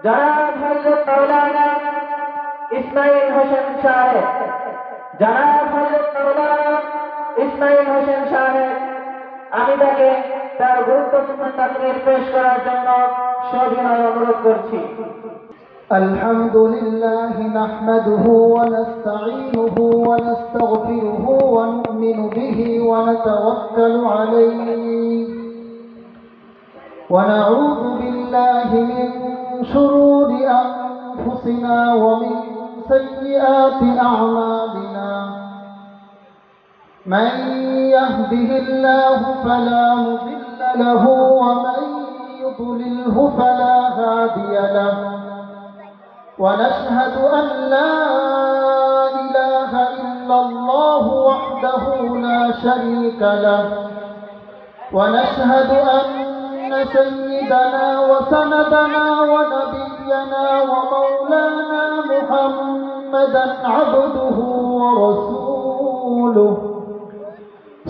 জনাব হযরত মাওলানা ইসমাইল হোসেন সাহেব, জনাব হযরত মাওলানা ইসমাইল হোসেন সাহেব, আমি তাকে তার গুরুত্বপূর্ণ তাকরীর পেশ করার জন্য সবিনয় অনুরোধ করছি। الحمد لله نحمده ونستعينه ونستغفره ونؤمن به ونتوكل عليه ونعوذ بالله من شرور أنفسنا ومن سيئات أعمالنا من يهده الله فلا مضل له ومن يضلله فلا هادي له ونشهد أن لا إله إلا الله وحده لا شريك له ونشهد أن سيدنا وسندنا ونبينا ومولانا محمدا عبده ورسوله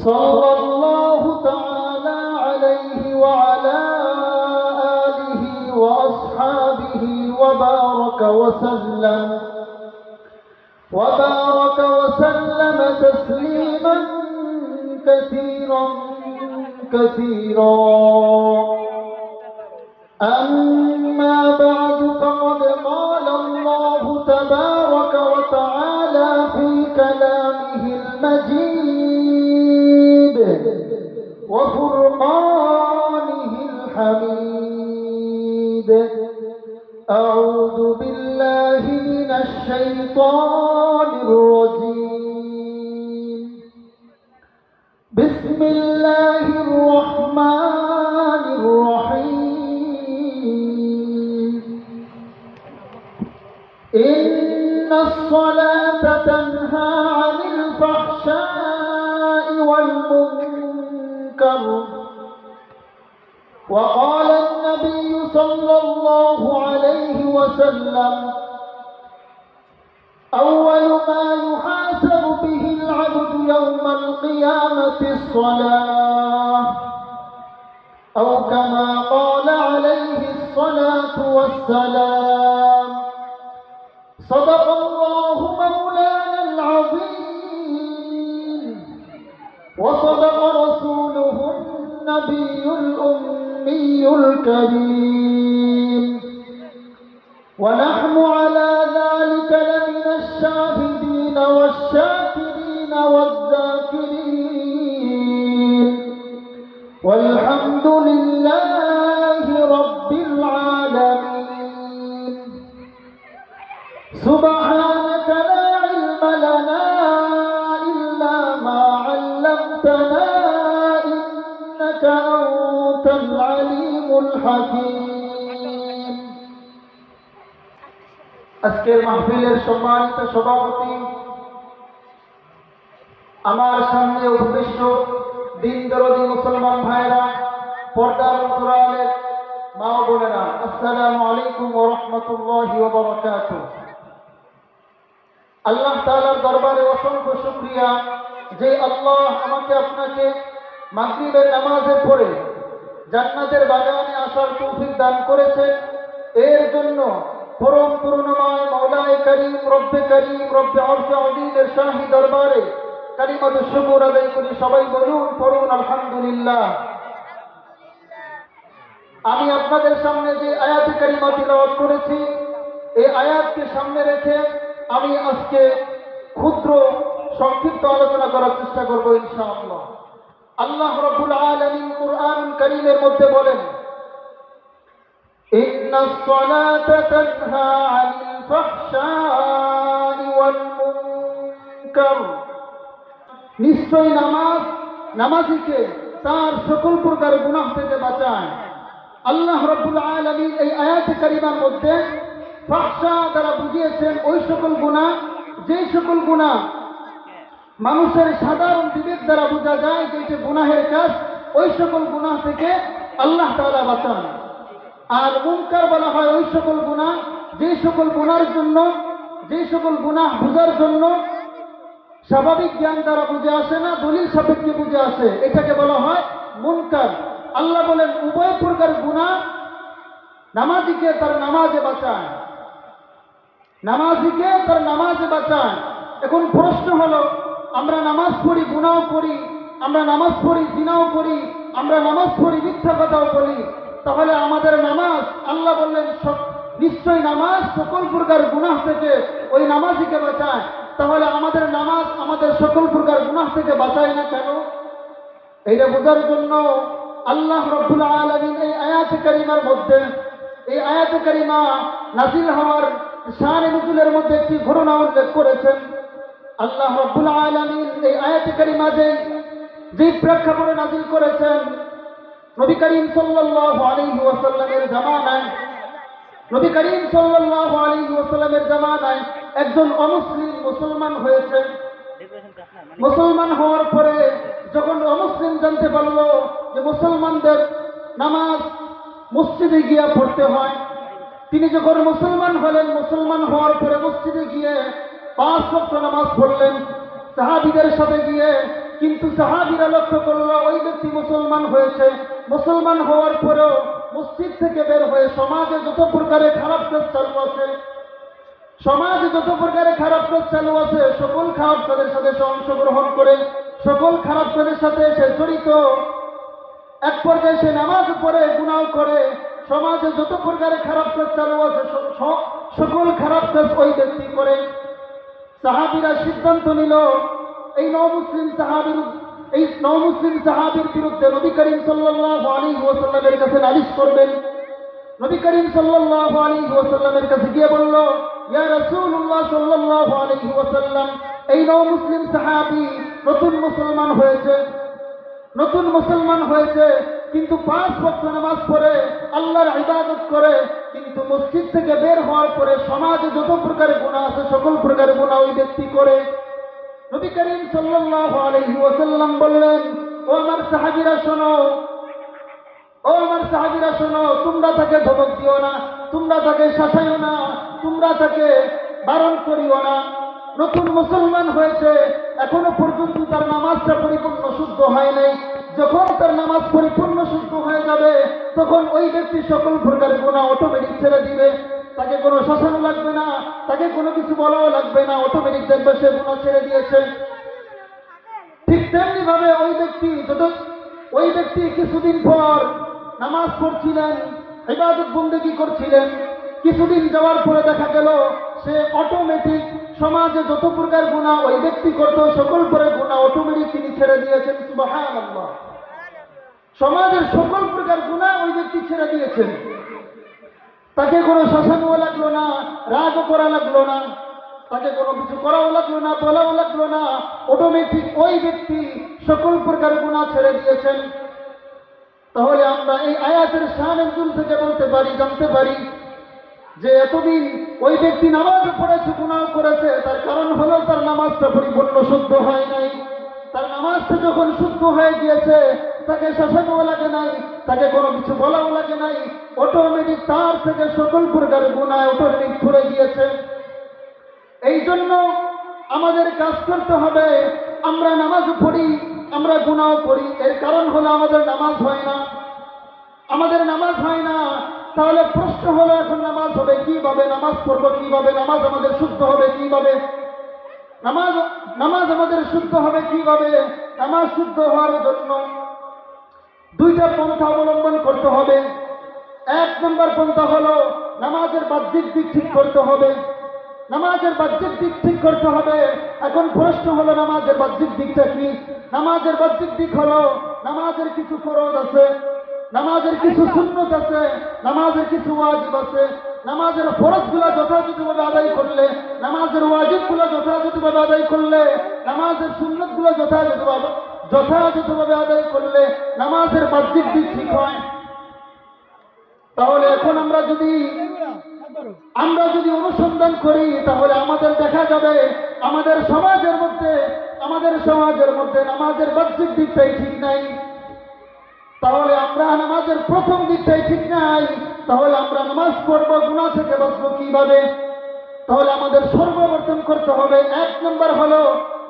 صلى الله تعالى عليه وعلى آله وأصحابه وبارك وسلم تسليما كثيرا أما بعد فقد قال الله تبارك وتعالى في كلامه المجيد وفرقانه الحميد أعوذ بالله من الشيطان الرجيم بسم الله الرحمن الرحيم إن الصلاة تنهى عن الفحشاء والمنكر وقال النبي صلى الله عليه وسلم أول ما يحاسب به العبد يوم القيامة الصلاة أو كما قال عليه الصلاة والسلام صدق الله مولانا العظيم وصدق رسوله النبي الأمي الكريم ونحن على ذلك لمن الشاهدين والشاكرين والذاكرين والحمد لله رب العالمين سبحانك لا علم لنا إلا ما علمتنا إنك أنت العليم الحكيم আজকের মাহফিলের সম্মানিত সভাপতি, আমার সামনে উপবিষ্ট দিনদরদি মুসলমান ভাইরা, পর্দার অন্তরালের মা ও বোনেরা, আসসালামু আলাইকুম ওয়া রাহমাতুল্লাহি ওয়া বারাকাতুহু। আল্লাহ তাআলার দরবারে অসংখ্য শুকরিয়া যে আল্লাহ আমাকে আপনাকে মাগরিবের নামাজের পরে জান্নাতের বাগানে আসার তৌফিক দান করেছেন। এর জন্য পরম করুণাময় মাওলায়ে কারীম রব্বে আরশে আযীমের শাহী দরবারে কালিমাতু শুকর আদায় করি। সবাই বলুন, পড়ুন আলহামদুলিল্লাহ। আমি আপনাদের সামনে যে আয়াতে কারিমা তিলাওয়াত করেছি, এই আয়াতকে সামনে রেখে আমি আজকে ক্ষুদ্র সংক্ষিপ্ত আলোচনা করার চেষ্টা করব ইনশাআল্লাহ। আল্লাহ রাব্বুল আলামিন কুরআনুল কারীমের মধ্যে বলেন, ইন্নাস সালাতা তানহা আনিল ফাহশাই ওয়াল মুনকার, নিশ্চয় নামাজীকে তার সকল প্রকার গুনাহ থেকে বাঁচায়। আল্লাহ রাব্বুল আলামিন এই আয়াতে কারিমার মধ্যে ফাহশা দ্বারা বুঝিয়েছেন ওই সকল গুনাহ, যে সকল গুনাহ মানুষের সাধারণ বিবেক দ্বারা বোঝা যায় যে এটা গুনাহের কাজ, ওই সকল গুনাহ থেকে আল্লাহ তাআলা বাঁচান। আর মুনকার বলা হয় ওই সকল গুনাহ, যে সকল গুনার জন্য, যে সকল গুনাহ বোঝার জন্য স্বাভাবিক জ্ঞান দ্বারা বুঝে আসে না, দলিল সাপেক্ষে বুঝে আসে, এটাকে বলা হয় মুনকার। আল্লাহ বলেন উভয় প্রকার গুনাহ নামাজিকে তার নামাজে বাঁচায়, নামাজিকে তার নামাজে বাঁচায়। এখন প্রশ্ন হলো, আমরা নামাজ পড়ি, গুনাহ করি, আমরা নামাজ পড়ি, জিনাও করি, আমরা নামাজ পড়ি, মিথ্যা কথাও বলি, তাহলে আমাদের নামাজ, আল্লাহ বললেন নিশ্চয় নামাজ সকল প্রকার গুনাহ থেকে ওই নামাজিকে বাঁচায়। তাহলে আমাদের নামাজ আমাদের সকল প্রকার গুনাহ থেকে বাঁচায় না কেন? এইটা বোঝার জন্য আল্লাহ রাব্বুল আলামিন এই আয়াতে কারিমার মধ্যে, এই আয়াতে কারিমা নাজিল হওয়ার শান নুজুলের মধ্যে একটি ঘটনা উল্লেখ করেছেন। আল্লাহ রাব্বুল আলামিন এই আয়াতে কারিমা যে প্রেক্ষাপটে নাজিল করেছেন, নবী করিম সাল্লাল্লাহু আলাইহি ওয়াসাল্লামের জামানায়, নবী করিম সাল্লাল্লাহু আলাইহি ওয়াসাল্লামের জামানায় একজন অমুসলিম মুসলমান হয়েছে। মুসলমান হওয়ার পরে যখন অমুসলিম জানতে পারল যে মুসলমানদের নামাজ মসজিদে গিয়ে পড়তে হয়, তিনি যখন মুসলমান হলেন, মুসলমান হওয়ার পরে মসজিদে গিয়ে 5 ওয়াক্ত নামাজ পড়লেন সাহাবীদের সাথে গিয়ে। কিন্তু সাহাবীরা লক্ষ্য করলো ওই ব্যক্তি মুসলমান হয়েছে, মুসলমান হওয়ার পরেও মসজিদ থেকে বের হয়ে সমাজে যত প্রকারের খারাপ কাজ চালু আছে, সমাজে যত প্রকারের খারাপ কাজ চালু আছে, সকল খারাপ কাজের সাথে সে অংশগ্রহণ করে, সকল খারাপ কাজের সাথে সে জড়িত। এক পর্যায়ে সে নামাজ পড়ে, গুনাহ করে, সমাজে যত প্রকারের খারাপ কাজ চালু আছে সকল খারাপ কাজ ওই ব্যক্তি করে। সাহাবীরা সিদ্ধান্ত নিল এই নমুসলিম সাহাবীর বিরুদ্ধে নবী করিম সাল্লাল্লাহু আলাইহি ওয়াসাল্লামের কাছে নালিশ করবেন। নবী করিম সাল্লাল্লাহু আলাইহি ওয়াসাল্লামের কাছে গিয়ে বলল, ইয়া রাসূলুল্লাহ সাল্লাল্লাহু আলাইহি ওয়াসাল্লাম, এই নমুসলিম সাহাবী নতুন মুসলমান হয়েছে, নতুন মুসলমান হয়েছে, কিন্তু 5 ওয়াক্ত নামাজ পড়ে, আল্লাহর ইবাদত করে, কিন্তু মসজিদ থেকে বের হওয়ার পরে সমাজে যত প্রকারের গুনাহ আছে সকল প্রকারের গুনাহ ওই ব্যক্তি করে। নবী করিম সাল্লাল্লাহু আলাইহি ওয়াসাল্লাম বললেন, ও আমার সাহাবীরা শোনো, ও আমার সাহাবীরা শোনো, তোমরা তাকে ধমক দিও না, তোমরা তাকে শাসাইও না, তোমরা তাকে বারণ করিও না। নতুন মুসলমান হয়েছে, এখনো পর্যন্ত তার নামাজটা পরিপূর্ণ শুদ্ধ হয় নাই। যখন তার নামাজ পরিপূর্ণ শুদ্ধ হয়ে যাবে, তখন ওই ব্যক্তি সকল প্রকারের গুনাহ অটোমেটিক ছেড়ে দিবে। তাকে কোনো শাসনও লাগবে না, তাকে কোনো কিছু বলাও লাগবে না, অটোমেটিক দেখবে সে গুনাহ ছেড়ে দিয়েছে। ঠিক তেমনি ভাবে ওই ব্যক্তি কিছুদিন পর নামাজ পড়ছিলেন, ইবাদত বন্দেগী করছিলেন, কিছুদিন যাওয়ার পরে দেখা গেল সে অটোমেটিক সমাজে যত প্রকার গুনাহ ওই ব্যক্তি করত, সকল প্রকার গুনাহ অটোমেটিক তিনি ছেড়ে দিয়েছেন। সুবহানাল্লাহ, সমাজের সকল প্রকার গুনাহ ওই ব্যক্তি ছেড়ে দিয়েছেন। তাকে কোনো শাসনও লাগলো না, রাগও করা লাগলো না, তাকে কোনো কিছু করাও লাগলো না, বলাও লাগলো না, অটোমেটিক ওই ব্যক্তি সকল প্রকার গুনাহ ছেড়ে দিয়েছেন। তাহলে আমরা এই আয়াতের শানের জুল থেকে বলতে পারি, জানতে পারি যে এতদিন ওই ব্যক্তি নামাজ পড়েছে, গুনাহ করেছে, তার কারণ হলো তার নামাজটা পরিপূর্ণ শুদ্ধ হয় নাই। তার নামাজটা যখন শুদ্ধ হয়ে গিয়েছে, তাকে শাসানো লাগে নাই, তাকে কোনো কিছু বলাও লাগে নাই, অটোমেটিক তার থেকে সকল প্রকার গুনাহ অটোমেটিক ছুড়ে গিয়েছে। এই জন্য আমাদের কাজ করতে হবে, আমরা নামাজ পড়ি, আমরা গুনাহ করি, এর কারণ হলো আমাদের নামাজ হয় না, আমাদের নামাজ হয় না। তাহলে প্রশ্ন হলো, এখন নামাজ হবে কিভাবে, নামাজ পড়বো কিভাবে, নামাজ আমাদের শুদ্ধ হবে কিভাবে, নামাজ আমাদের শুদ্ধ হবে কিভাবে? নামাজ শুদ্ধ হওয়ার জন্য 2টা পন্থা অবলম্বন করতে হবে। 1 নম্বর পন্থা হলো নামাজের বাহ্যিক দিক ঠিক করতে হবে, নামাজের বাহ্যিক দিক ঠিক করতে হবে। এখন প্রশ্ন হলো, নামাজের বাহ্যিক দিকটা কি? নামাজের বাহ্যিক দিক হলো নামাজের কিছু ফরজ আছে, নামাজের কিছু সুন্নত আছে, নামাজের কিছু ওয়াজিব আছে। নামাজের ফরজগুলো যথাযথভাবে আদায় করলে, নামাজের ওয়াজিবগুলো যথাযথভাবে আদায় করলে, নামাজের সুন্নতগুলো যথাযথভাবে আদায় করলে নামাজের বাহ্যিক দিক ঠিক হয়। তাহলে এখন আমরা যদি অনুসন্ধান করি, তাহলে আমাদের দেখা যাবে আমাদের সমাজের মধ্যে নামাজের বাহ্যিক দিকটাই ঠিক নাই। তাহলে আমরা নামাজের প্রথম দিকটাই ঠিক নাই, তাহলে আমরা নামাজ পড়বো, গুনাহ থেকে বাঁচবো কিভাবে? তাহলে আমাদের সর্বপ্রথম করতে হবে 1 নম্বর হলো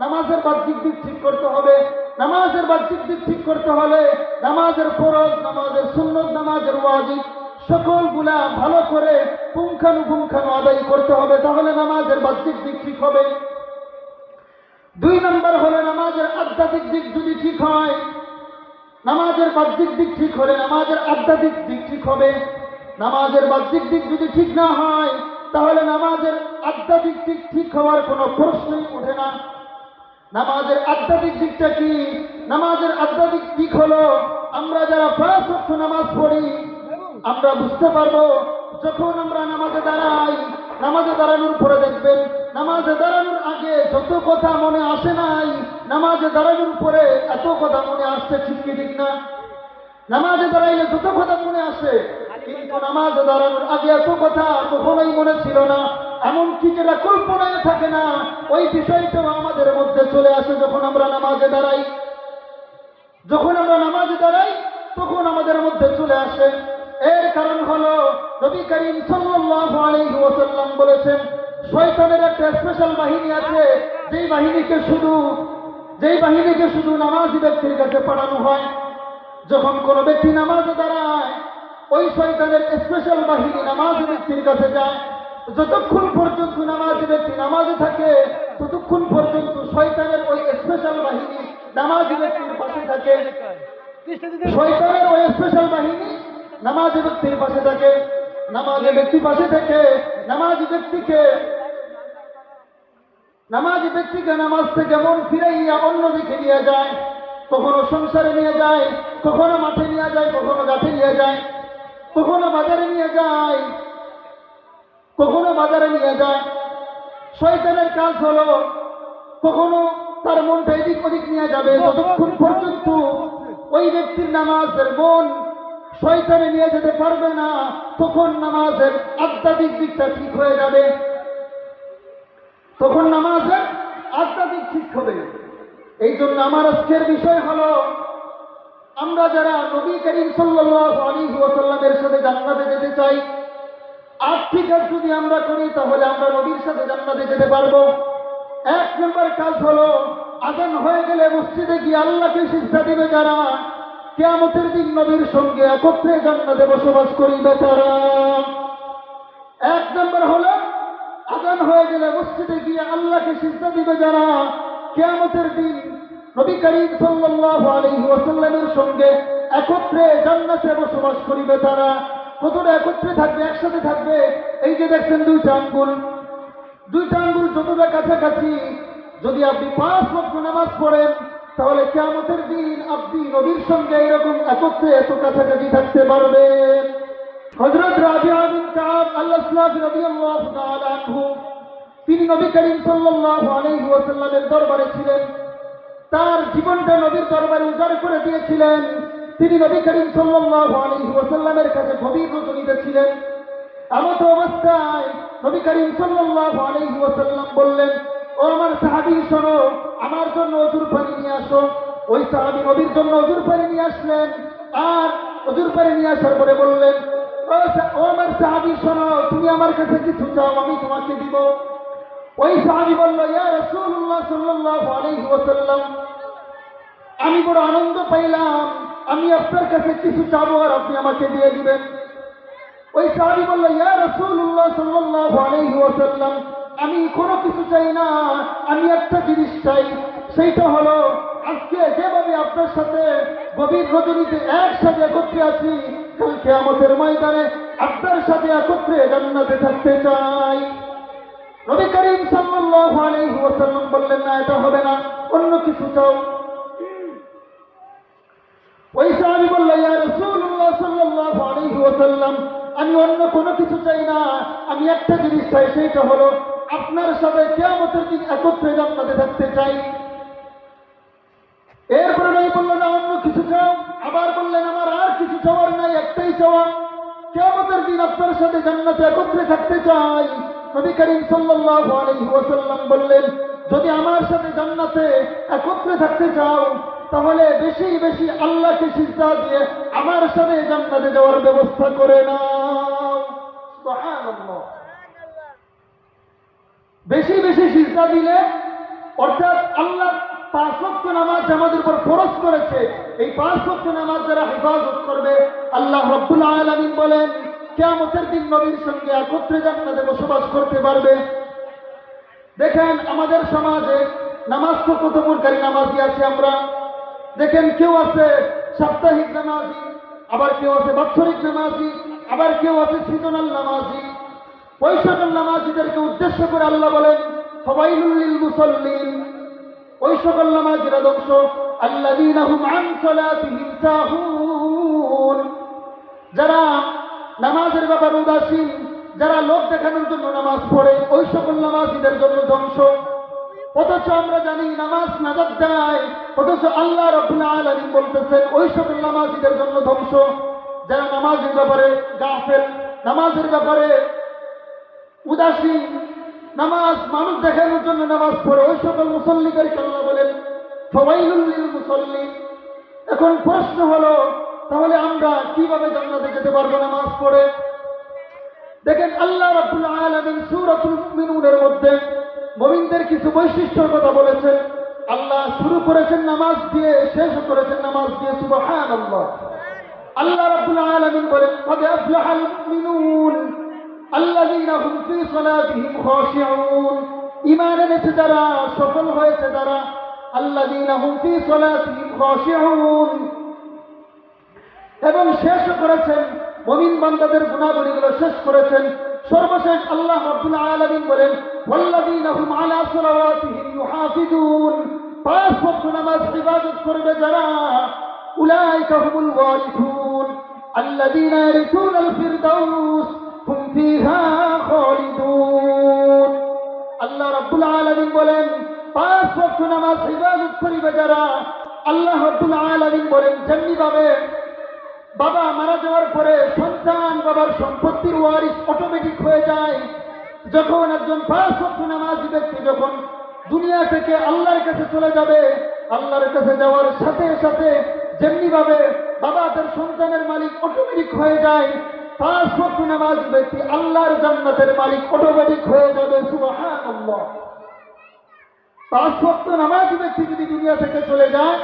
নামাজের বাহ্যিক দিক ঠিক করতে হবে। নামাজের বাহ্যিক দিক ঠিক করতে হলে নামাজের ফরজ, নামাজের সুন্নত, নামাজের ওয়াজিব সকলগুলা ভালো করে পুঙ্খানুপুঙ্খানু আদায় করতে হবে, তাহলে নামাজের বাহ্যিক দিক ঠিক হবে। 2 নম্বর হলো নামাজের আধ্যাত্মিক দিক যদি ঠিক হয়, নামাজের বাহ্যিক দিক ঠিক হলে নামাজের আধ্যাত্মিক দিক ঠিক হবে। নামাজের বাহ্যিক দিক যদি ঠিক না হয়, তাহলে নামাজের আধ্যাত্মিক দিক ঠিক হওয়ার কোনো প্রশ্নই ওঠে না। নামাজের আধ্যাত্মিক দিকটা কি? নামাজের আধ্যাত্মিক দিক হলো, আমরা যারা 5 ওয়াক্ত নামাজ পড়ি, আমরা বুঝতে পারবো যখন আমরা নামাজে দাঁড়াই, নামাজে দাঁড়ানোর পরে দেখবেন নামাজে দাঁড়ানোর আগে যত কথা মনে আসে নাই, নামাজে দাঁড়ানোর পরে এত কথা মনে আসছে, ঠিক কি ঠিক না? নামাজে দাঁড়াইলে যত কথা মনে আসে, কিন্তু নামাজে দাঁড়ানোর আগে এত কথা কখনোই মনে ছিল না। এমনকি যেটা কল্পনায় থাকে না, ওই বিষয়টাও আমাদের মধ্যে চলে আসে যখন আমরা নামাজে দাঁড়াই। যখন আমরা নামাজে দাঁড়াই তখন আমাদের মধ্যে চলে আসে। এর কারণ হলো নবী করিম সাল্লাল্লাহু আলাইহি ওয়াসাল্লাম বলেছেন, শয়তানের একটা স্পেশাল বাহিনী আছে, যেই বাহিনীকে শুধু নামাজি ব্যক্তির কাছে পাঠানো হয়। যখন কোনো ব্যক্তি নামাজে দাঁড়ায়, ওই শয়তানের স্পেশাল বাহিনী নামাজি ব্যক্তির কাছে যায়। যতক্ষণ পর্যন্ত নামাজি ব্যক্তি নামাজে থাকে, ততক্ষণ পর্যন্ত শয়তানের ওই স্পেশাল বাহিনী নামাজি ব্যক্তির পাশে থাকে। শয়তানের ওই স্পেশাল বাহিনী নামাজি ব্যক্তির পাশে থাকে। নামাজি ব্যক্তি পাশে থেকে নামাজি ব্যক্তিকে নামাজ থেকে মন ফিরাইয়া অন্যদিকে নিয়ে যায়। কখনো সংসারে নিয়ে যায়, কখনো মাঠে নিয়ে যায়, কখনো ঘাটে নিয়ে যায়, কখনো বাজারে নিয়ে যায়, শয়তানের কাজ হলো কখনো তার মনটা এদিক ওদিক নিয়ে যাবে। যতক্ষণ পর্যন্ত ওই ব্যক্তির নামাজের মন শয়তানে নিয়ে যেতে পারবে না, তখন নামাজের আধ্যাত্মিক দিকটা ঠিক হয়ে যাবে, তখন নামাজের আধ্যাত্মিক ঠিক হবে। এই জন্য আমার আজকের বিষয় হলো, আমরা যারা নবী করিম সাল্লাল্লাহু আলাইহি ওয়াসাল্লামের সাথে জান্নাতে যেতে চাই, আর্থিক কাজ যদি আমরা করি তাহলে আমরা নবীর সাথে জান্নাতে যেতে পারবো। 1 নম্বর কাজ হলো, আযান হয়ে গেলে মসজিদে গিয়ে আল্লাহকে সিজদা দিবে যারা, কিয়ামতের দিন নবীর সঙ্গে একত্রে জান্নাতে বসবাস করিবে তারা। 1 নম্বর হলো, আযান হয়ে গেলে মসজিদে গিয়ে আল্লাহকে সিজদা দিবে যারা, কিয়ামতের দিন নবী করিম সাল্লাল্লাহু আলাইহি ওয়াসাল্লামের সঙ্গে একত্রে জান্নাতে বসবাস করিবে তারা। কতটা একত্রে থাকবে, একসাথে থাকবে? এই যে দেখছেন 2টা আঙ্গুল যতটা কাছাকাছি, যদি আপনি 5 ওয়াক্ত নামাজ পড়েন, তাহলে কিয়ামতের দিন আপনি নবীর সঙ্গে এরকম একত্রে এত কাছাকাছি থাকতে পারবেন। হযরত রাবিআ বিন কাব আল-আসলাফি রাদিয়াল্লাহু তাআলা আনহু, তিনি নবী করিম সাল্লাল্লাহু আলাইহি ওয়াসাল্লামের দরবারে ছিলেন, তার জীবনটা নবীর দরবারে উজাড় করে দিয়েছিলেন। তিনি নবী করিম সাল্লাল্লাহু আলাইহি ওয়াসাল্লামের কাছে গভীর রজনীতে ছিলেন। এমত অবস্থায় নবী করিম সাল্লাল্লাহু আলাইহি ওয়াসাল্লাম বললেন, ও আমার সাহাবী শোনো, আমার জন্য ওযুর পানি নিয়ে আসো। ওই সাহাবী নবীর জন্য ওযুর পানি নিয়ে আসলেন, আর ওযুর পানি নিয়ে আসার পরে বললেন, ও আমার সাহাবী শোনো, তুমি আমার কাছে কিছু চাও, আমি তোমাকে দিব। ওই সাহাবী বলল, ইয়া রাসূলুল্লাহ সাল্লাল্লাহু আলাইহি ওয়াসাল্লাম, আমি বড় আনন্দ পাইলাম, আমি আপনার কাছে কিছু চাবো আর আপনি আমাকে দিয়ে দিবেন। ওই সাহাবী বলল, ইয়া রাসূলুল্লাহ সাল্লাল্লাহু আলাইহি ওয়াসাল্লাম, আমি কোনো কিছু চাই না, আমি একটা জিনিস চাই, সেইটা হলো আজকে যেভাবে আপনার সাথে গভীর রজনীতে একসাথে একত্রে আছি, কাল কিয়ামতের ময়দানে আপনার সাথে একত্রে জান্নাতে থাকতে চাই। নবী করিম সাল্লাল্লাহু আলাইহি ওয়াসাল্লাম বললেন, না, এটা হবে না, অন্য কিছু চাও। ওই সাহাবী বলল, ইয়া রাসূলুল্লাহ সাল্লাল্লাহু আলাইহি ওয়াসাল্লাম, আমি অন্য কোনো কিছু চাই না, আমি একটা জিনিস চাই, সেইটা হলো আপনার সাথে কিয়ামতের দিন একত্রে জান্নাতে থাকতে চাই। এরপরে নবী বললেন, না, অন্য কিছু চাও। আবার বললেন, আমার আর কিছু চাওয়ার নাই, একটাই চাওয়া, কিয়ামতের দিন আপনার সাথে জান্নাতে একত্রে থাকতে চাই। নবী করিম সাল্লাল্লাহু আলাইহি ওয়াসাল্লাম বললেন, যদি আমার সাথে জান্নাতে একত্রে থাকতে চাও, তাহলে বেশি বেশি আল্লাহকে সিজদা দিয়ে আমার সাথে জান্নাতে যাওয়ার ব্যবস্থা করে নাও। সুবহানাল্লাহ। বেশি বেশি সিজদা দিলে, অর্থাৎ আল্লাহ 5 ওয়াক্ত নামাজ আমাদের উপর ফরজ করেছে, এই 5 ওয়াক্ত নামাজ যারা হেফাজত করবে, আল্লাহ রাব্বুল আলামিন বলেন, কিয়ামতের দিন নবীর সঙ্গে একত্রে জান্নাতে বসবাস করতে পারবে। দেখেন আমাদের সমাজে নামাজ তো কত প্রকারী নামাজি আছে আমরা। দেখেন কেউ আছে সাপ্তাহিক নামাজি, আবার কেউ আছে বাৎসরিক নামাজি, আবার কেউ আছে সিজনাল নামাজি। ওই সকল নামাজিদেরকে উদ্দেশ্য করে আল্লাহ বলেন ফাওয়াইলুল লিল মুসাল্লিন, ওই সকল নামাজিরা ধ্বংস, আল্লাযীনা হুম আন সালাতিহিম সাহুন, যারা নামাজের ব্যাপারে উদাসীন, যারা লোক দেখানোর জন্য নামাজ পড়ে, ওই সকল নামাজিদের জন্য ধ্বংস। অথচ আমরা জানি নামাজ নাজাত দেয়, অথচ আল্লাহ রাব্বুল আলামিন বলতেছেন ওই সকল নামাজিদের জন্য ধ্বংস যারা নামাজের ব্যাপারে গাফেল, নামাজের ব্যাপারে উদাসীন, নামাজ মানুষ দেখানোর জন্য নামাজ পড়ে, ওই সকল মুসল্লিদেরকে আল্লাহ বলেন ফাওয়াইলুল লিল মুসাল্লিন। এখন প্রশ্ন হলো তাহলে আমরা কিভাবে জান্নাতে যেতে পারবো নামাজ পড়ে? দেখেন আল্লাহ রাব্বুল আলামিন সূরাতুল মুমিনুনের মধ্যে মুমিনদের কিছু বৈশিষ্ট্যের কথা বলেছেন। আল্লাহ শুরু করেছেন নামাজ দিয়ে, শেষ করেছেন নামাজ দিয়ে। সুবহানাল্লাহ। আল্লাহ রাব্বুল আলামিন বলেন ক্বাদ আফলাহাল মুমিনুন আল্লাযীনা হুম ফী সালাতিহিম খাশিউন, ঈমান এনেছে যারা, সফল হয়েছে যারা, আল্লাযীনা হুম ফী সালাতিহিম খাশিউন। এবং শেষ করেছেন মুমিন বান্দাদের গুনাহগুলো শেষ করেছেন। সর্বশেষ আল্লাহ রাব্বুল আলামিন বলেন ওয়াল্লাযীনা হুম আলা সালাওয়াতিহিম ইউহাফিজুন, পাঁচ ওয়াক্ত নামাজ ইবাদত করবে যারা, উলাইকা হুমুল ওয়ারিসুন আল্লাযীনা ইয়ারিসুনাল ফিরদাউস হুম ফিহা খালিদুন। আল্লাহ রাব্বুল আলামিন বলেন পাঁচ ওয়াক্ত নামাজ ইবাদত করবে যারা, আল্লাহ রাব্বুল আলামিন বলেন যেমনি ভাবে বাবা মারা যাওয়ার পরে সন্তান বাবার সম্পত্তির ওয়ারিস অটোমেটিক হয়ে যায়, যখন একজন পাঁচ ওয়াক্ত নামাজি ব্যক্তি যখন দুনিয়া থেকে আল্লাহর কাছে চলে যাবে, আল্লাহর কাছে যাওয়ার সাথে সাথে যেমনি ভাবে বাবা তার সন্তানের মালিক অটোমেটিক হয়ে যায়, পাঁচ ওয়াক্ত নামাজি ব্যক্তি আল্লাহর জান্নাতের মালিক অটোমেটিক হয়ে যাবে। সুবহানাল্লাহ। পাঁচ ওয়াক্ত নামাজি ব্যক্তি যদি দুনিয়া থেকে চলে যায়,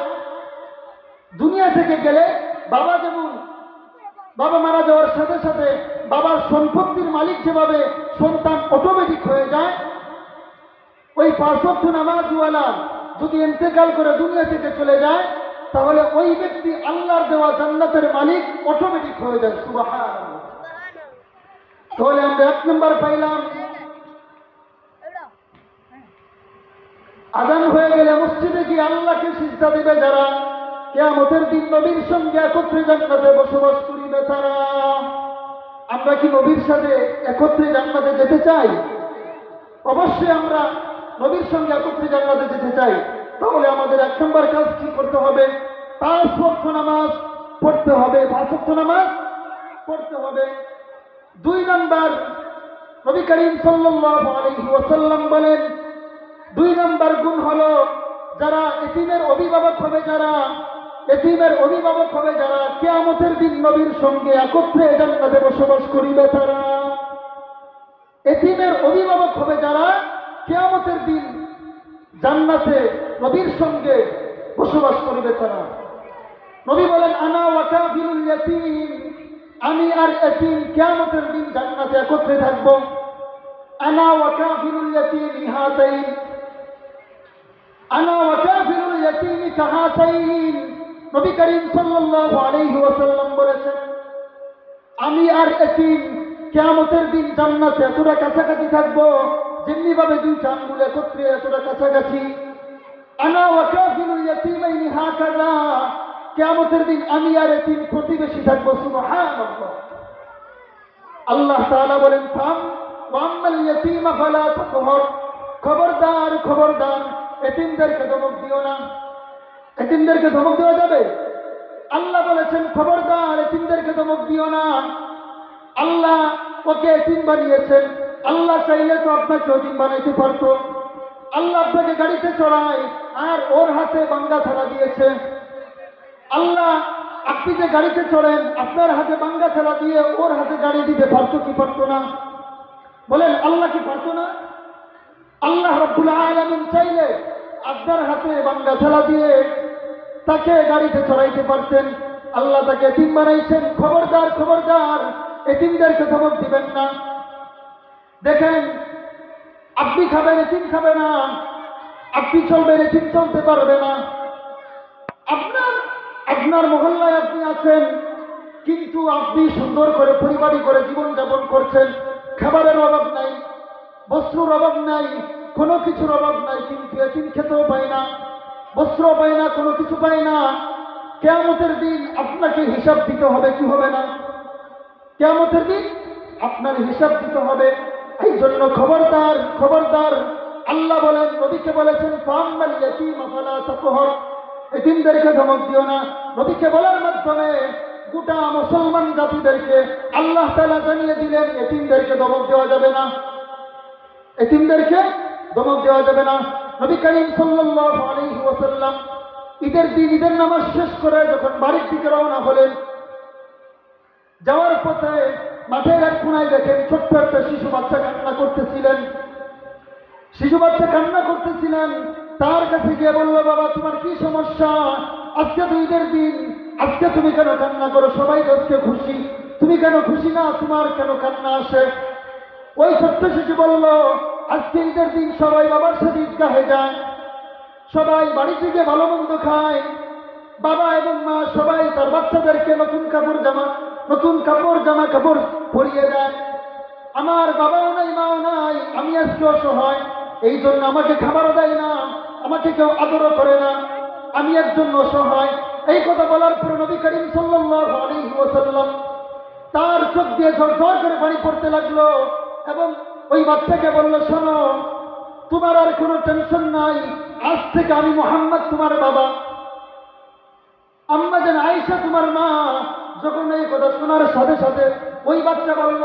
দুনিয়া থেকে গেলে বাবা যেমন বাবা মারা যাওয়ার সাথে সাথে বাবার সম্পত্তির মালিক যেভাবে সন্তান অটোমেটিক হয়ে যায়, ওই পাঁচ ওয়াক্ত নামাজওয়ালা যদি ইন্তেকাল করে দুনিয়া থেকে চলে যায়, তাহলে ওই ব্যক্তি আল্লাহর দেওয়া জান্নাতের মালিক অটোমেটিক হয়ে যায়। সুবহানাল্লাহ। তাহলে আমরা এক নম্বর পাইলাম আযান হয়ে গেলে মসজিদে গিয়ে আল্লাহকে সিজদা দিবে যারা, কিয়ামতের দিন নবীর সঙ্গে একত্রে জান্নাতে বসবাস করিবে তারা। আমরা কি নবীর সাথে একত্রে জান্নাতে যেতে চাই? অবশ্যই আমরা নবীর সঙ্গে একত্রে জান্নাতে যেতে চাই। তাহলে আমাদের এক নম্বর কাজ কি করতে হবে? পাঁচ ওয়াক্ত নামাজ পড়তে হবে, পাঁচ ওয়াক্ত নামাজ পড়তে হবে। দুই নম্বর, নবী করিম সাল্লাল্লাহু আলাইহি ওয়াসাল্লাম বলেন দুই নম্বর গুণ হলো যারা এতিমের অভিভাবক হবে, যারা এতিমের অভিভাবক হবে যারা, কিয়ামতের দিন নবীর সঙ্গে একত্রে জান্নাতে বসবাস করিবে তারা। এতিমের অভিভাবক হবে যারা, কিয়ামতের দিন জান্নাতে নবীর সঙ্গে বসবাস করিবে তারা। নবী বলেন আনা ওয়া কাফিলুল ইয়াতীম, আমি আর এতিম কিয়ামতের দিন জান্নাতে একত্রে থাকব। আনা ওয়া কাফিলুল ইয়াতীম হাতাইন, আনা ওয়া কাফিলুল ইয়াতীম কাহাতাইন। নবী করিম সাল্লাল্লাহু আলাইহি ওয়াসাল্লাম বলেছেন আমি আর এতিম কিয়ামতের দিন জান্নাতে এতটা কাছাকাছি থাকবো যেমনি ভাবে দুইটা আঙ্গুল একত্রে এতটা কাছাকাছি। আনা ওয়া কাফিলুল ইয়াতীমাইনি হাকাযা, কিয়ামতের দিন আমি আর এতিম প্রতিবেশী থাকবো। সুবহানাল্লাহ। আল্লাহ তাআলা বলেন ফাম ওয়াম্মাল ইয়াতীমা ফালা তাকহার, খবরদার খবরদার এতিমদেরকে ধমক দিও না। এতিমদেরকে ধমক দেওয়া যাবে? আল্লাহ বলেছেন খবরদার এতিমদেরকে ধমক দিও না। আল্লাহ ওকে এতিম বানিয়েছেন, আল্লাহ চাইলে তো আপনাকে এতিম বানাইতে পারতো। আল্লাহ আপনাকে গাড়িতে চড়ায় আর ওর হাতে বাঙ্গা থালা দিয়েছে। আল্লাহ আপনি যে গাড়িতে চড়েন আপনার হাতে বাঙ্গা থালা দিয়ে ওর হাতে গাড়ি দিতে পারতো কি পারতো না? বলেন আল্লাহ কি পারতো না? আল্লাহ রাব্বুল আলামিন চাইলে আপনার হাতে বাঙ্গা থালা দিয়ে তাকে গাড়িতে চড়াইতে পারতেন। আল্লাহ তাকে এতিম বানাইছেন। খবরদার খবরদার এতিমদেরকে ধমক দিবেন না। দেখেন, আপনি খাবেন, এতিম খাবে না। আপনি চলবেন, এতিম চলতে পারবে না। আপনার আপনার মহল্লায় আপনি আছেন, কিন্তু আপনি সুন্দর করে পরিপাটি করে জীবনযাপন করছেন, খাবারের অভাব নাই, বস্ত্রের অভাব নাই, কোনো কিছুর অভাব নাই, কিন্তু এতিম খেতেও পায় না, বস্ত্র পায় না, কোনো কিছু পায় না। কিয়ামতের দিন আপনাকে হিসাব দিতে হবে, কি হবে না? কিয়ামতের দিন আপনার হিসাব দিতে হবে। এই জন্য খবরদার, খবরদার। আল্লাহ বলেন, নবীকে বলেছেন, ফাম্মাল ইয়াতীমা ফালা তাকহার, এতিমদেরকে ধমক দিও না। নবীকে বলার মাধ্যমে গোটা মুসলমান জাতিদেরকে আল্লাহ তাআলা জানিয়ে দিলেন, এতিমদেরকে ধমক দেওয়া যাবে না, এতিমদেরকে ধমক দেওয়া যাবে না। নবী করিম সাল্লাল্লাহু আলাইহি ওয়াসাল্লাম ঈদের দিন ঈদের নামাজ শেষ করে যখন বাড়ির দিকে রওনা হলেন, যাওয়ার পথে মাঠের এক কোনায় দেখেন ছোট্ট একটা শিশু বাচ্চা কান্না করতেছিলেন। শিশু বাচ্চা কান্না করতেছিলেন, তার কাছে গিয়ে বললো, বাবা তোমার কি সমস্যা? আজকে তো ঈদের দিন, আজকে তুমি কেন কান্না করো? সবাই তো আজকে খুশি, তুমি কেন খুশি না? তোমার কেন কান্না আসে? ওই ছোট্ট শিশু বলল, আজকে ঈদের দিন সবাই বাবার সাথে ঈদগাহে যায়, সবাই বাড়ি থেকে ভালো মন্দ খায়, বাবা এবং মা সবাই তার বাচ্চাদেরকে নতুন কাপড় জামা কাপড় পরিয়ে দেয়। আমার বাবাও নাই, মাও নাই, আমি আজকে অসহায়, এই জন্য আমাকে খাবারও দেয় না, আমাকে কেউ আদরও করে না, আমি একজন অসহায়। এই কথা বলার পর নবী করিম সাল্লাল্লাহু আলাইহি ওয়াসাল্লাম তার চোখ দিয়ে ঝরঝর করে পানি পড়তে লাগলো এবং ওই বাচ্চাকে বলল, শোনো, তোমার আর কোনো টেনশন নাই, আজ থেকে আমি মুহাম্মদ তোমার বাবা, আম্মা জান আয়েশা তোমার মা। যখন এই কথা শোনার সাথে সাথে ওই বাচ্চা বলল,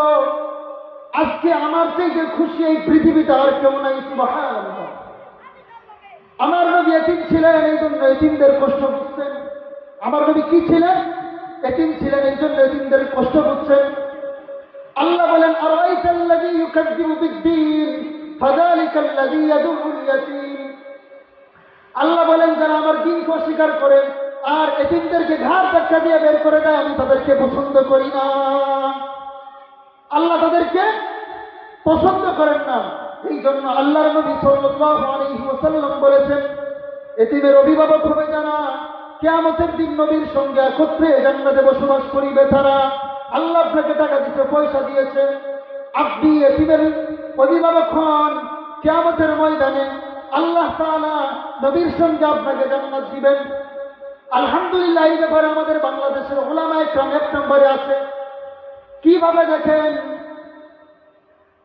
আজকে আমার চাইতে খুশি এই পৃথিবীতে আর কেউ নাই, সুবহানাল্লাহ। আমার নবী এতিম ছিলেন, এই জন্য এতিমদের কষ্ট বুঝতেন। আমার নবী কি ছিলেন? এতিম ছিলেন, এই জন্য এতিমদের কষ্ট বুঝছেন। আল্লাহ বলেন, আরাইতাল্লাযী ইউকাযযিবু বিদ্দীন ফাযালিকাল্লাযী ইয়াদুল ইয়াতীম। আল্লাহ বলেন, যারা আমার দিনকে অস্বীকার করে আর এতিমদেরকে ঘাড় ধাক্কা দিয়ে বের করে দেয়, আমি তাদেরকে পছন্দ করি না। আল্লাহ তাদেরকে পছন্দ করেন না। এই জন্য আল্লাহর নবী সাল্লাল্লাহু আলাইহি ওয়াসাল্লাম বলেছেন, এতিমের অভিভাবক হবে যারা, কিয়ামতের দিন নবীর সঙ্গে একত্রে জান্নাতে বসবাস করিবে তারা। আল্লাহ আপনাকে টাকা দিতে, পয়সা দিয়েছে, আপনি এতিমের অভিভাবক হন, কিয়ামতের ময়দানে আল্লাহ তাআলা নবীর সঙ্গে আপনাকে জান্নাত দিবেন। আলহামদুলিল্লাহ, এই ব্যাপারে আমাদের বাংলাদেশের উলামায়ে কেরাম এক নম্বরে আছে। কিভাবে দেখেন,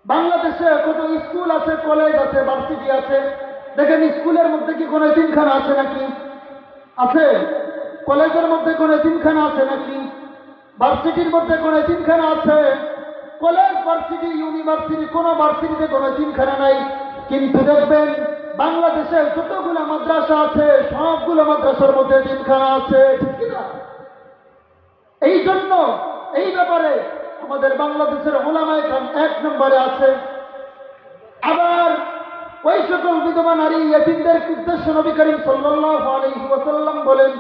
বাংলাদেশে কত স্কুল আছে, কলেজ আছে, ভার্সিটি আছে। দেখেন, স্কুলের মধ্যে কি কোনো এতিমখানা আছে নাকি? আছে? কলেজের মধ্যে কোনো এতিমখানা আছে নাকি? ভার্সিটির মধ্যে কোনো এতিমখানা আছে? কলেজ, ভার্সিটি, ইউনিভার্সিটি, কোনো ভার্সিটিতে কোনো এতিমখানা নাই। কিন্তু দেখবেন, বাংলাদেশে যতগুলো মাদ্রাসা আছে, সবগুলো মাদ্রাসার মধ্যে এতিমখানা আছে, ঠিক কিনা? এই জন্য এই ব্যাপারে আমাদের বাংলাদেশের উলামায়ে কেরাম এক নম্বরে আছে। আবার ওই সকল বিধবা নারী এতিমদের উদ্দেশ্যে নবী করিম সাল্লাল্লাহু আলাইহি ওয়াসাল্লাম বলেন,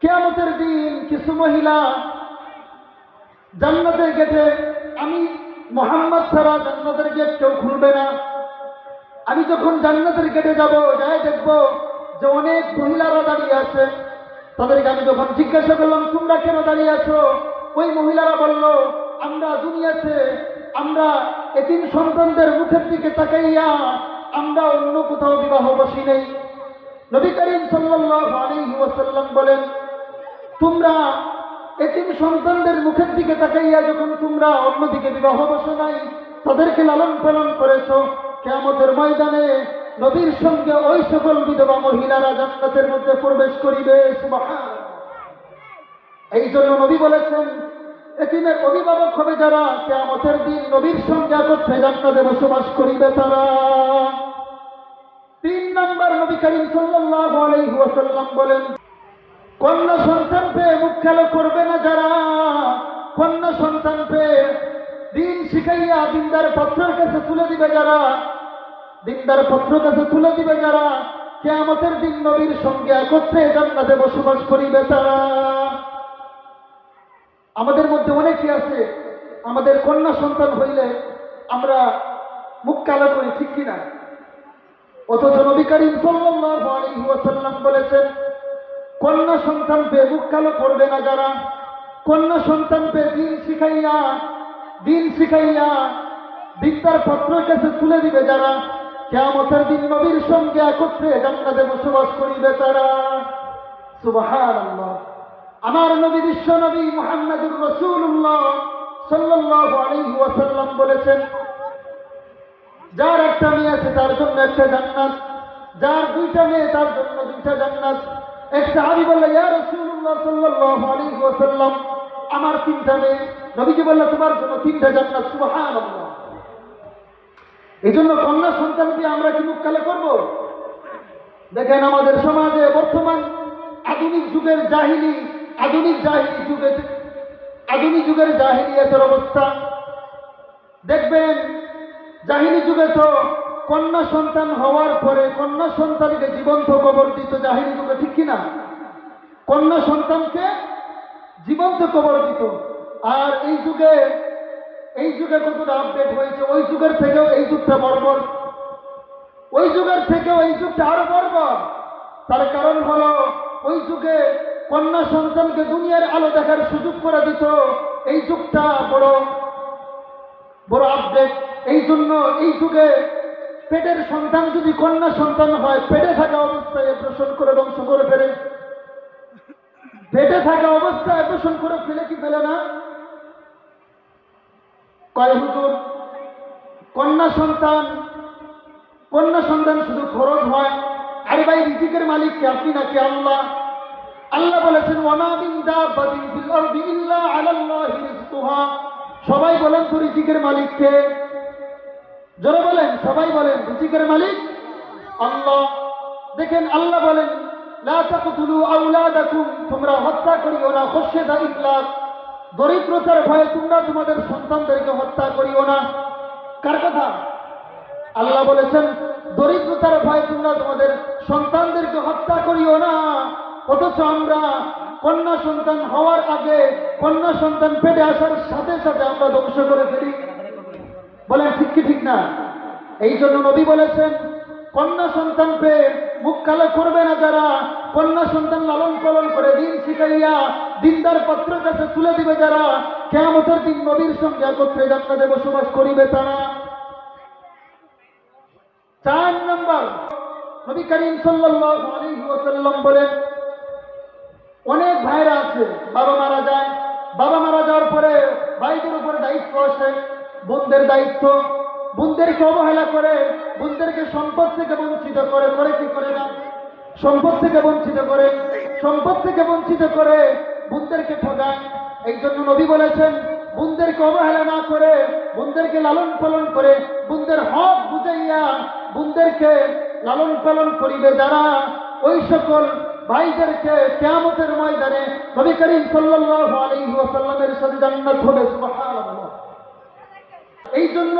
কিয়ামতের দিন কিছু মহিলা জান্নাতের গেটে, আমি মুহাম্মদ ছাড়া জান্নাতের গেট কেউ খুলবে না। আমি যখন জান্নাতের গেটে যাব, যাই দেখব যে অনেক মহিলারা দাঁড়িয়ে আছে। তাদেরকে আমি যখন জিজ্ঞাসা করলাম, তোমরা কেন দাঁড়িয়ে আছো? ওই মহিলারা বলল, আমরা দুনিয়াতে আমরা এতিম সন্তানদের মুখের দিকে তাকাইয়া আমরা অন্য কোথাও বিবাহ বসি নেই। নবী করিম সাল্লাল্লাহু আলাইহি ওয়াসাল্লাম বলেন, তোমরা এতিম সন্তানদের মুখের দিকে তাকাইয়া যখন তোমরা অন্যদিকে বিবাহ বসো নাই, তাদেরকে লালন পালন করেছো, কিয়ামতের ময়দানে নবীর সঙ্গে ওই সকল বিধবা মহিলারা জান্নাতের মধ্যে প্রবেশ করিবে, সুবহানাল্লাহ। এই জন্য নবী বলেছেন, এতিমের অভিভাবক হবে যারা, কিয়ামতের দিন নবীর সঙ্গে একত্রে জান্নাতে বসবাস করিবে তারা। 3 নম্বর, নবী করিম সাল্লাল্লাহু আলাইহি ওয়াসাল্লাম বলেন, কন্যা সন্তান পেয়ে মুখ কালো করবে না যারা, কন্যা সন্তান পেয়ে দিন শিখাইয়া দিনদার পত্রের কাছে তুলে দিবে যারা, দিনদার পত্র কাছে তুলে দিবে যারা, কিয়ামতের দিন নবীর সঙ্গে একত্রে জান্নাতে বসবাস করিবে তারা। আমাদের মধ্যে অনেকে আছে, আমাদের কন্যা সন্তান হইলে আমরা মুখ কালো করি, ঠিক কিনা? অথচ নবী করিম সাল্লাল্লাহু আলাইহি ওয়াসাল্লাম বলেছেন, কন্যা সন্তান পেয়ে মুখ কালো করবে না যারা, কন্যা সন্তান পেয়ে দিন শিখাইয়া বিদ্যার পত্রের কাছে তুলে দিবে যারা, কিয়ামতের দিন নবীর সঙ্গে একত্রে জান্নাতে বসবাস করিবে তারা। সুবহানাল্লাহ। আমার নবী বিশ্ব নবী মুহাম্মদুর রাসূলুল্লাহ সাল্লাল্লাহু আলাইহি ওয়াসাল্লাম বলেছেন, যার একটা মেয়ে আছে তার জন্য একটা জান্নাত, যার দুইটা মেয়ে তার জন্য দুইটা জান্নাত। এক সাহাবী বলল, ইয়া রাসূলুল্লাহ সাল্লাল্লাহু আলাইহি ওয়াসাল্লাম, আমার তিনটা মেয়ে। নবীজি বলল, তোমার জন্য তিনটা জান্নাত। সুবহানাল্লাহ। এই জন্য কন্যা সন্তানকে আমরা কি মুখ কালো করবো? দেখেন আমাদের সমাজে বর্তমান আধুনিক যুগের জাহিলিয়াতের অবস্থা দেখবেন। জাহিলি যুগে তো কন্যা সন্তান হওয়ার পরে কন্যা সন্তানকে জীবন্ত কবর দিত, জাহিলি যুগে, ঠিক কিনা? কন্যা সন্তানকে জীবন্ত কবর দিত। আর এই যুগে কতটা আপডেট হয়েছে, ওই যুগের থেকেও এই যুগটা বর্বর, ওই যুগের থেকেও এই যুগটা আরো বর্বর। তার কারণ হলো, ওই যুগে কন্যা সন্তানকে দুনিয়ার আলো দেখার সুযোগ করে দিত, এই যুগটা বড় আপডেট। এই জন্য এই যুগে পেটের সন্তান যদি কন্যা সন্তান হয়, পেটে থাকা অবস্থায় অপারেশন করে ধ্বংস করে ফেলে। পেটে থাকা অবস্থায় অপারেশন করে ফেলে কি ফেলে না? কয় হুজুর, কন্যা সন্তান শুধু খরচ হয়। আরে ভাই, রিজিকের মালিক কে, আপনি নাকি আল্লাহ? আল্লাহ বলেছেন, ওয়ামা মিন দাব্বাতিন ফিল আরদি ইল্লা আলাল্লাহি রিজকুহা। সবাই বলেন তো রিজিকের মালিক কে? জোরে বলেন, সবাই বলেন, রিজিকের মালিক আল্লাহ। দেখেন আল্লাহ বলেন, লা তাকতুলু আওলাদাকুম, তোমরা হত্যা করিও না, খশিয়াতা ইমলাক, দরিদ্রতার ভয়ে তোমরা তোমাদের সন্তানদেরকে হত্যা করিও না। কার কথা? আল্লাহ বলেছেন, দরিদ্রতার ভয়ে তোমরা তোমাদের সন্তানদেরকে হত্যা করিও না। অথচ আমরা কন্যা সন্তান হওয়ার আগে, কন্যা সন্তান পেটে আসার সাথে সাথে আমরা ধ্বংস করে ফেলি। বলেন ঠিক কি ঠিক না? এই জন্য নবী বলেছেন, কন্যা সন্তান পেয়ে মুখ কালো করবে না যারা, কন্যা সন্তান লালন পালন করে দিন শিখাইয়া দিনদার পত্রের কাছে তুলে দিবে যারা, কিয়ামতের দিন নবীর সঙ্গে একত্রে জান্নাতে বসবাস করিবে তারা। 4 নম্বর, নবী করিম সাল্লাল্লাহু আলাইহি ওয়াসাল্লাম বলেন, অনেক ভাইরা আছে বাবা মারা যায়, বাবা মারা যাওয়ার পরে ভাইদের উপরে দায়িত্ব আসে, বোনদের দায়িত্ব, বোনদেরকে অবহেলা করে, বোনদেরকে সম্পদ থেকে বঞ্চিত করে কি করে না? সম্পদ থেকে বঞ্চিত করে বোনদেরকে ঠকায়। এই জন্য নবী বলেছেন, বোনদেরকে অবহেলা না করে, বোনদেরকে লালন পালন করে, বোনদের হক বুঝাইয়া বোনদেরকে লালন পালন করিবে যারা, ওই সকল ভাইদেরকে কিয়ামতের ময়দানে নবী করিম সাল্লাল্লাহু আলাইহি ওয়াসাল্লামের সাথে জান্নাত হবে। সুবহানাল্লাহ। এই জন্য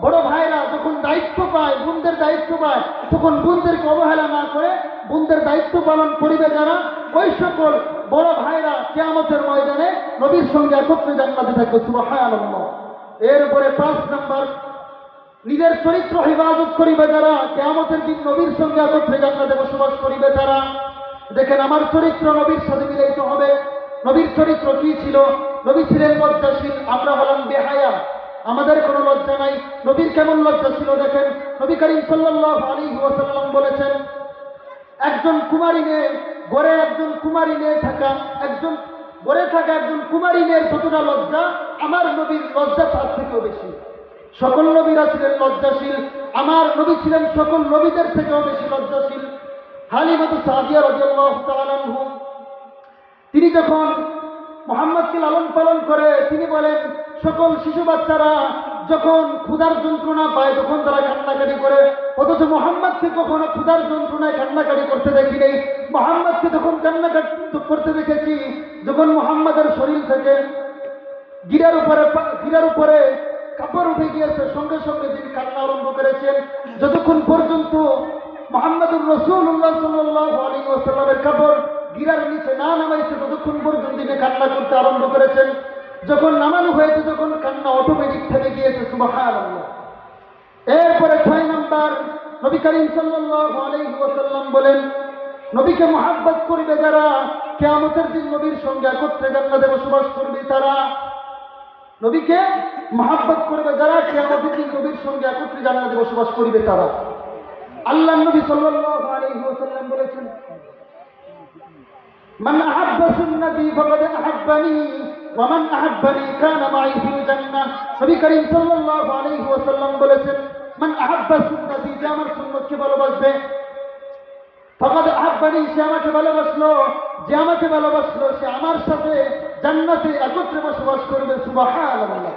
বড় ভাইরা যখন দায়িত্ব পায়, বোনদের দায়িত্ব পায়, তখন বোনদেরকে অবহেলা না করে বোনদের দায়িত্ব পালন করিবে যারা, ওই সকল বড় ভাইরা কিয়ামতের ময়দানে নবীর সঙ্গে একত্রে জান্নাতে থাকবে। সুবহানাল্লাহ। এরপরে 5 নম্বর, নিজের চরিত্র হিফাজত করিবে যারা, কিয়ামতের দিন নবীর সঙ্গে একত্রে জান্নাতে বসবাস করিবে তারা। দেখেন, আমার চরিত্র নবীর সাথে মিলাইত হবে। নবীর চরিত্র কি ছিল? নবী ছিলেন লজ্জাশীল, আমরা হলাম বেহায়া, আমাদের কোনো লজ্জা নাই। নবীর কেমন লজ্জা ছিল দেখেন। নবী করিম সাল্লাল্লাহু আলাইহি ওয়াসাল্লাম বলেছেন, একজন কুমারী মেয়ে, ঘরে একজন কুমারী মেয়ে থাকা, একজন কুমারী মেয়ের যতটা লজ্জা, আমার নবীর লজ্জা তার থেকেও বেশি। সকল নবীরা ছিলেন লজ্জাশীল, আমার নবী ছিলেন সকল নবীদের থেকেও বেশি লজ্জাশীল। হালিমাতু সাদিয়া রাদিয়াল্লাহু তাআলা আনহা, তিনি যখন মুহাম্মদকে লালন পালন করে, তিনি বলেন, সকল শিশু বাচ্চারা যখন ক্ষুধার যন্ত্রণা পায় তখন তারা কান্নাকাটি করে, অথচ মুহাম্মদকে কখনো ক্ষুধার যন্ত্রণায় কান্নাকাটি করতে দেখি নেই। মুহাম্মদকে তখন কান্নাকাটি করতে দেখেছি যখন মুহাম্মদের শরীর থেকে গিরার উপরে কাপড় উঠে গিয়েছে, সঙ্গে সঙ্গে তিনি কান্না আরম্ভ করেছেন। যতক্ষণ পর্যন্ত মুহাম্মদুর রাসূলুল্লাহ সাল্লাল্লাহু আলাইহি ওয়াসাল্লামের কাপড় গিরার নিচে না নামাইছে, ততক্ষণ পর্যন্ত তিনি কান্না করতে আরম্ভ করেছেন। যখন নামানো হয়েছে তখন কান্না অটোমেটিক থেমে গিয়েছে, সুবহানাল্লাহ। এরপরে 6 নাম্বার, নবী করিম সাল্লাল্লাহু আলাইহি ওয়াসাল্লাম বলেন, নবীকে মহব্বত করবে যারা, কিয়ামতের দিন নবীর সঙ্গে একত্রে জান্নাতে বসবাস করবে তারা। নবীকে মহব্বত করবে যারা, কিয়ামতের দিন নবীর সঙ্গে একত্রে জান্নাতে বসবাস করবে তারা। আল্লাহর নবী সাল্লাল্লাহু আলাইহি ওয়াসাল্লাম বলেছেন, মান আহাব্বা সুন্নতি ফাকাদ আহাব্বানি ওয়া মান আহাব্বানি কানা মাই ফিল জান্নাহ। নবী করিম সাল্লাল্লাহু আলাইহি ওয়াসাল্লাম বলেছেন, মান আহাব্বা সুন্নতি, যে আমার সুন্নতকে ভালোবাসবে, ফাকাদ আহাব্বানি, সে আমাকে ভালোবাসলো, যে আমাকে ভালোবাসলো সে আমার সাথে জান্নাতে একত্রে বসবাস করবে, সুবহানাল্লাহ।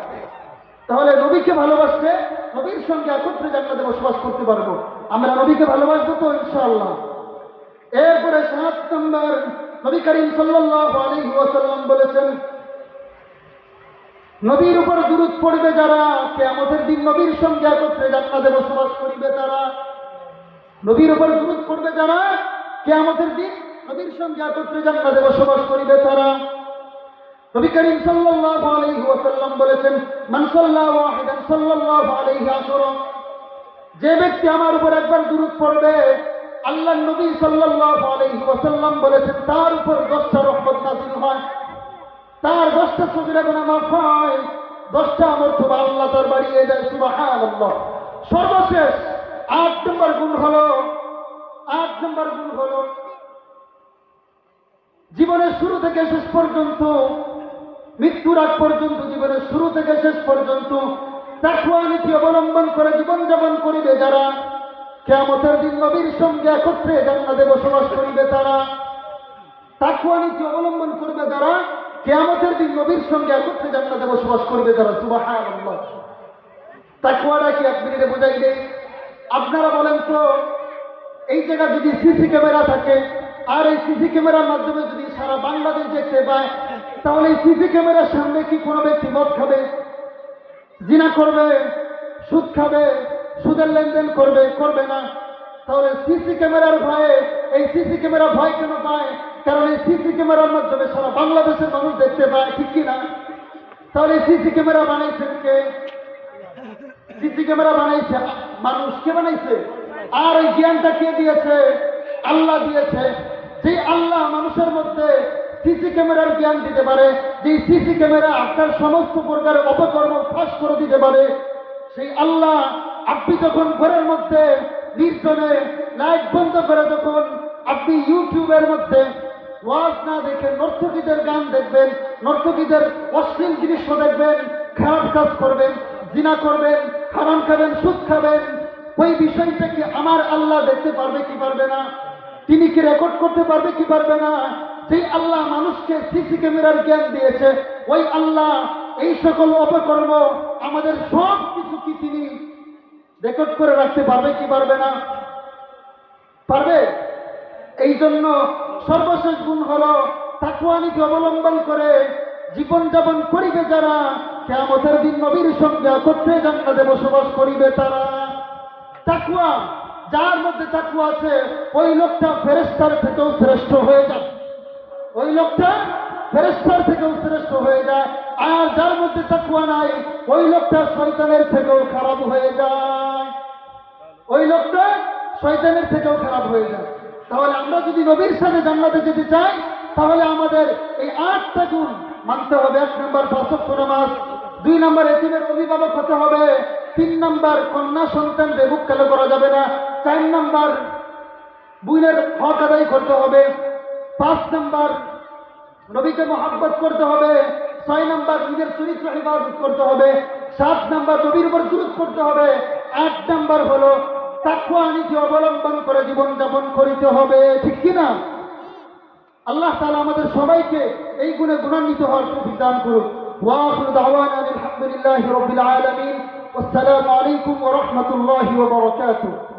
তাহলে নবীকে ভালোবাসলে নবীর সঙ্গে একত্রে জান্নাতে বসবাস করতে পারবো। আমরা নবীকে ভালোবাসবো তো ইনশাআল্লাহ। এরপরে 7 নম্বর, নবী করিম সাল্লাল্লাহু আলাইহি ওয়াসাল্লাম বলেছেন, নবীর উপর দুরূদ পড়বে যারা, কিয়ামতের দিন নবীর সঙ্গে একত্রে জান্নাতে বসবাস করিবে তারা। নবীর উপর দুরূদ পড়বে যারা, কিয়ামতের দিন নবীর সঙ্গে একত্রে জান্নাতে বসবাস করিবে তারা। নবী করিম সাল্লাল্লাহু আলাইহি ওয়াসাল্লাম বলেছেন, মান সাল্লা ওয়াহিদান সাল্লাল্লাহু আলাইহি আশরা, যে ব্যক্তি আমার উপর একবার দুরূদ পড়বে, আল্লাহর নবী সাল্লাল্লাহু আলাইহি ওয়াসাল্লাম বলেছেন তার উপর 10টা রহমত নাযিল হয়, তার 10টা সগীরা গুনাহ মাফ হয়, 10টা মর্তবা আল্লাহ তার বাড়িয়ে দেয়, সুবহানাল্লাহ। সর্বশেষ 8 নম্বর গুণ হলো জীবনের শুরু থেকে শেষ পর্যন্ত, মৃত্যুর আগ পর্যন্ত, জীবনের শুরু থেকে শেষ পর্যন্ত তাকওয়া নীতি অবলম্বন করে জীবন যাপন করিবে যারা, কিয়ামতের দিন নবীর সঙ্গে একত্রে জান্নাতে বসবাস করিবে তারা। তাকওয়া নীতি অবলম্বন করবে যারা, কিয়ামতের দিন নবীর সঙ্গে একত্রে জান্নাতে বসবাস করবে তারা, সুবহানাল্লাহ। তাকওয়াটা কি 1 মিনিটে বোঝাই দেই? আপনারা বলেন তো, এই জায়গায় যদি সিসি ক্যামেরা থাকে আর এই সিসি ক্যামেরার মাধ্যমে যদি সারা বাংলাদেশ দেখতে পায়, তাহলে এই সিসি ক্যামেরার সামনে কি কোনো ব্যক্তি মদ খাবে, জিনা করবে, সুদ খাবে, সুদের লেনদেন করবে? করবে না। তাহলে সিসি ক্যামেরার ভয়ে, এই সিসি ক্যামেরা ভয় কেন পায়? কারণ এই সিসি ক্যামেরার মাধ্যমে সারা বাংলাদেশের মানুষ দেখতে পায়, ঠিক কি না? তাহলে সিসি ক্যামেরা বানাইছেন কে? সিসি ক্যামেরা বানাইছে মানুষ। কে বানাইছে? আর এই জ্ঞানটা কে দিয়েছে? আল্লাহ দিয়েছে। যে আল্লাহ মানুষের মধ্যে সিসি ক্যামেরার জ্ঞান দিতে পারে, যে সিসি ক্যামেরা আপনার সমস্ত প্রকারের অপকর্ম ফাঁস করে দিতে পারে, সেই আল্লাহ আপনি যখন ঘরের মধ্যে নির্জনে লাইট বন্ধ করে যখন আপনি ইউটিউবের মধ্যে ওয়াজ না দেখে নর্তকীদের গান দেখবেন, নর্তকীদের অশ্লীল দৃশ্য দেখবেন, খারাপ কাজ করবেন, জিনা করবেন, হারাম খাবেন, সুদ খাবেন, ওই বিষয়টা কি আমার আল্লাহ দেখতে পারবে কি পারবে না? তিনি কি রেকর্ড করতে পারবে কি পারবে না? যে আল্লাহ মানুষকে সিসি ক্যামেরার জ্ঞান দিয়েছে, ওই আল্লাহ এই সকল অপকর্ম আমাদের সব কিছু কি তিনি রেকর্ড করে রাখতে পারবে কি পারবে না? পারবে। এই জন্য সর্বশেষ গুণ হলো তাকওয়া নীতি অবলম্বন করে জীবন যাপন করিবে যারা, কিয়ামতের দিন নবীর সঙ্গে একত্রে জান্নাতে বসবাস করিবে তারা। তাকওয়া, যার মধ্যে তাকওয়া আছে ওই লোকটা ফেরেশতার থেকেও শ্রেষ্ঠ হয়ে যায়, ওই লোকটা ফেরেশতার থেকেও শ্রেষ্ঠ হয়ে যায়। আর যার মধ্যে তাকওয়া নাই ওই লোকটা শয়তানের থেকেও খারাপ হয়ে যায়, ওই লোকটা শয়তানের থেকেও খারাপ হয়ে যায়। তাহলে আমরা যদি নবীর সাথে জান্নাতে যেতে চাই, তাহলে আমাদের এই 8টা গুণ মানতে হবে। 1 নম্বর 5 ওয়াক্ত নামাজ, 2 নম্বর এতিমের অভিভাবক হতে হবে, 3 নম্বর কন্যা সন্তানদের বুক কালো করা যাবে না, 4 নম্বর বুনের হক আদায় করতে হবে, 5 নম্বর নবীকে মহব্বত করতে হবে, 6 নম্বর নিজের চরিত্র ইবাদত করতে হবে, 7 নম্বর নবীর উপর দুরূদ করতে হবে, 8 নম্বর হলো তাকওয়া নীতি অবলম্বন করে জীবন যাপন করিতে হবে, ঠিক কি না? আল্লাহ তাআলা আমাদের সবাইকে এই গুণে গুণান্বিত হওয়ার তৌফিক দান করুন। ওয়া আখিরু দাওয়ানা আলহামদুলিল্লাহি রাব্বিল আলামিন। আসসালামু আলাইকুম ওয়া রাহমাতুল্লাহি ওয়া বারাকাতুহু।